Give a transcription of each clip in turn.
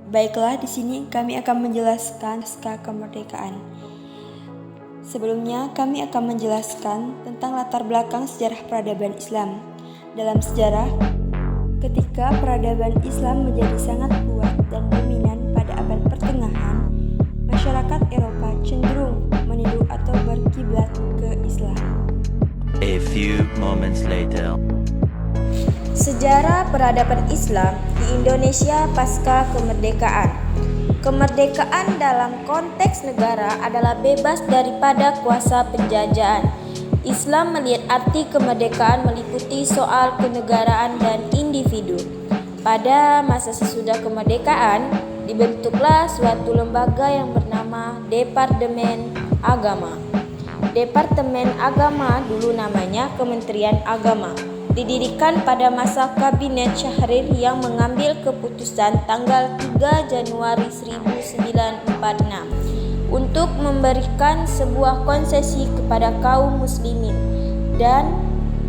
Baiklah, di sini kami akan menjelaskan pasca kemerdekaan. Sebelumnya, kami akan menjelaskan tentang latar belakang sejarah peradaban Islam. Dalam sejarah, ketika peradaban Islam menjadi sangat kuat dan dominan pada abad pertengahan, masyarakat Eropa cenderung meniru atau berkiblat ke Islam. A few moments later. Sejarah peradaban Islam di Indonesia pasca kemerdekaan. Kemerdekaan dalam konteks negara adalah bebas daripada kuasa penjajahan. Islam melihat arti kemerdekaan meliputi soal kenegaraan dan individu. Pada masa sesudah kemerdekaan, dibentuklah suatu lembaga yang bernama Departemen Agama. Departemen Agama dulu namanya Kementerian Agama. Didirikan pada masa Kabinet Syahrir yang mengambil keputusan tanggal 3 Januari 1946 untuk memberikan sebuah konsesi kepada kaum muslimin, dan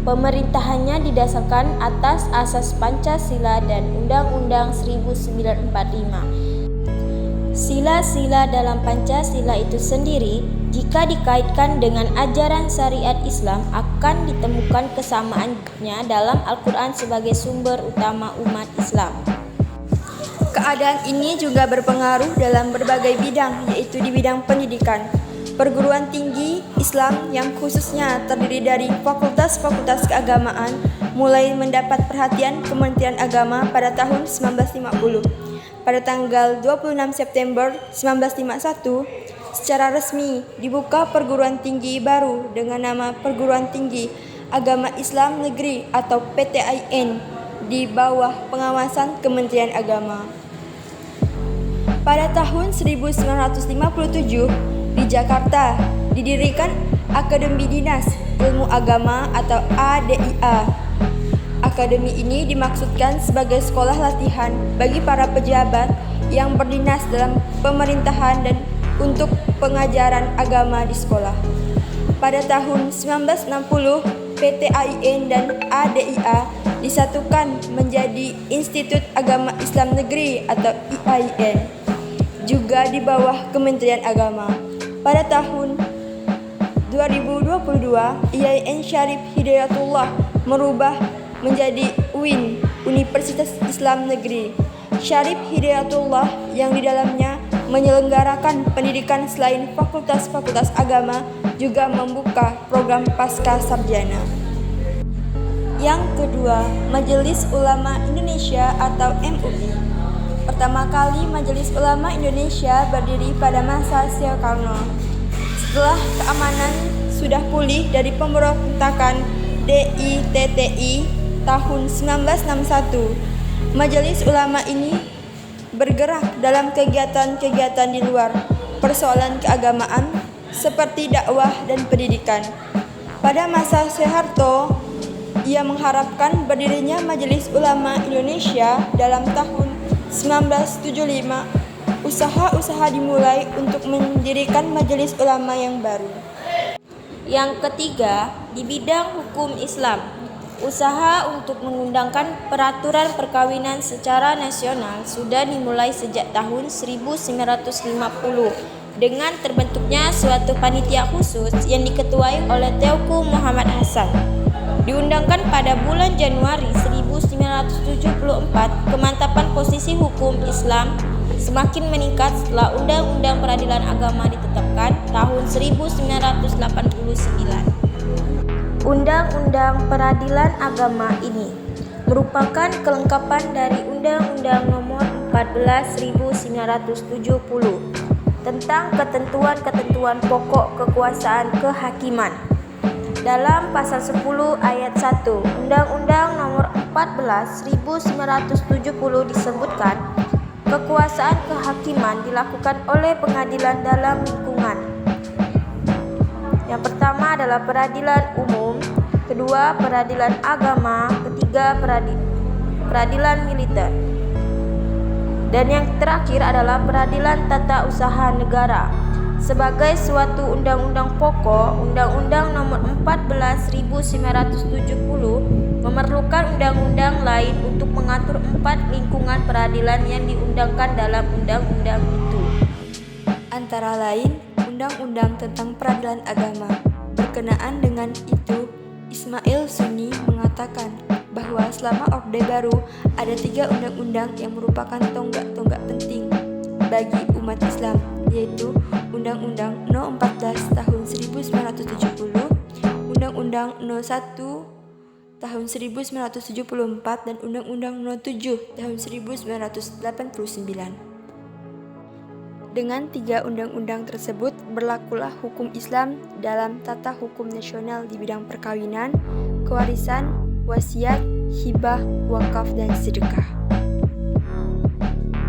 pemerintahannya didasarkan atas asas Pancasila dan Undang-Undang 1945. Sila-sila dalam Pancasila itu sendiri, jika dikaitkan dengan ajaran syariat Islam, akan ditemukan kesamaannya dalam Al-Quran sebagai sumber utama umat Islam. Keadaan ini juga berpengaruh dalam berbagai bidang, yaitu di bidang pendidikan. Perguruan tinggi Islam yang khususnya terdiri dari fakultas-fakultas keagamaan mulai mendapat perhatian Kementerian Agama pada tahun 1950. Pada tanggal 26 September 1951, secara resmi dibuka perguruan tinggi baru dengan nama Perguruan Tinggi Agama Islam Negeri atau PTIN di bawah pengawasan Kementerian Agama. Pada tahun 1957 di Jakarta didirikan Akademi Dinas Ilmu Agama atau ADIA. Akademi ini dimaksudkan sebagai sekolah latihan bagi para pejabat yang berdinas dalam pemerintahan dan untuk pengajaran agama di sekolah. Pada tahun 1960, PTIN dan ADIA disatukan menjadi Institut Agama Islam Negeri atau IAIN, juga di bawah Kementerian Agama. Pada tahun 2022, IAIN Syarif Hidayatullah merubah menjadi UIN, Universitas Islam Negeri Syarif Hidayatullah, yang di dalamnya menyelenggarakan pendidikan selain fakultas-fakultas agama, juga membuka program pasca sarjana. Yang kedua, Majelis Ulama Indonesia atau MUI. Pertama kali Majelis Ulama Indonesia berdiri pada masa Soekarno. Setelah keamanan sudah pulih dari pemberontakan DITTI tahun 1961, Majelis Ulama ini bergerak dalam kegiatan-kegiatan di luar persoalan keagamaan seperti dakwah dan pendidikan. Pada masa Soeharto, ia mengharapkan berdirinya Majelis Ulama Indonesia. Dalam tahun 1975, usaha-usaha dimulai untuk mendirikan Majelis Ulama yang baru. Yang ketiga, di bidang hukum Islam. Usaha untuk mengundangkan peraturan perkawinan secara nasional sudah dimulai sejak tahun 1950 dengan terbentuknya suatu panitia khusus yang diketuai oleh Teuku Muhammad Hasan. Diundangkan pada bulan Januari 1974, kemantapan posisi hukum Islam semakin meningkat setelah Undang-Undang Peradilan Agama ditetapkan tahun 1989. Undang-Undang Peradilan Agama ini merupakan kelengkapan dari Undang-Undang Nomor 14.970 tentang ketentuan-ketentuan pokok kekuasaan kehakiman. Dalam pasal 10 ayat 1 Undang-Undang Nomor 14.970 disebutkan, kekuasaan kehakiman dilakukan oleh pengadilan dalam lingkungan. Yang pertama adalah peradilan umum, kedua peradilan agama, ketiga peradilan militer, dan yang terakhir adalah peradilan tata usaha negara. sebagai suatu undang-undang pokok. Undang-Undang Nomor 14 1970 memerlukan undang-undang lain untuk mengatur 4 lingkungan peradilan yang diundangkan dalam undang-undang itu. Antara lain, Undang-Undang tentang Peradilan Agama. Berkenaan dengan itu, Ismail Sunni mengatakan bahwa selama Orde Baru ada 3 undang-undang yang merupakan tonggak-tonggak penting bagi umat Islam, yaitu Undang-Undang No. 14 tahun 1970, Undang-Undang No. 1 tahun 1974, dan Undang-Undang No. 7 tahun 1989. Dengan 3 undang-undang tersebut, berlakulah hukum Islam dalam tata hukum nasional di bidang perkawinan, kewarisan, wasiat, hibah, wakaf, dan sedekah.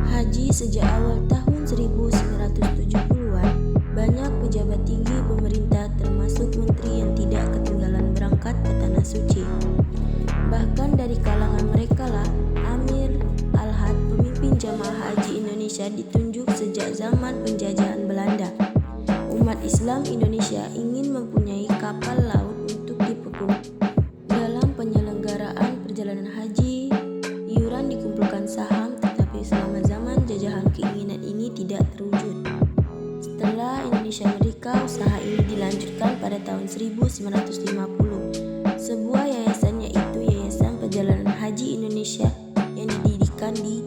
Haji sejak awal tahun 1970-an, banyak pejabat tinggi pemerintah termasuk menteri yang tidak ketinggalan berangkat ke Tanah Suci. Bahkan dari kalangan mereka lah Amir Al-Had, pemimpin jamaah haji Indonesia, ditunjuk sejak zaman penjajahan Belanda. Umat Islam Indonesia ingin mempunyai kapal laut untuk dipekuk. Dalam penyelenggaraan perjalanan haji, iuran dikumpulkan saham, tetapi selama zaman jajahan keinginan ini tidak terwujud. Setelah Indonesia merdeka, usaha ini dilanjutkan pada tahun 1950. Sebuah yayasan, yaitu Yayasan Perjalanan Haji Indonesia, yang didirikan di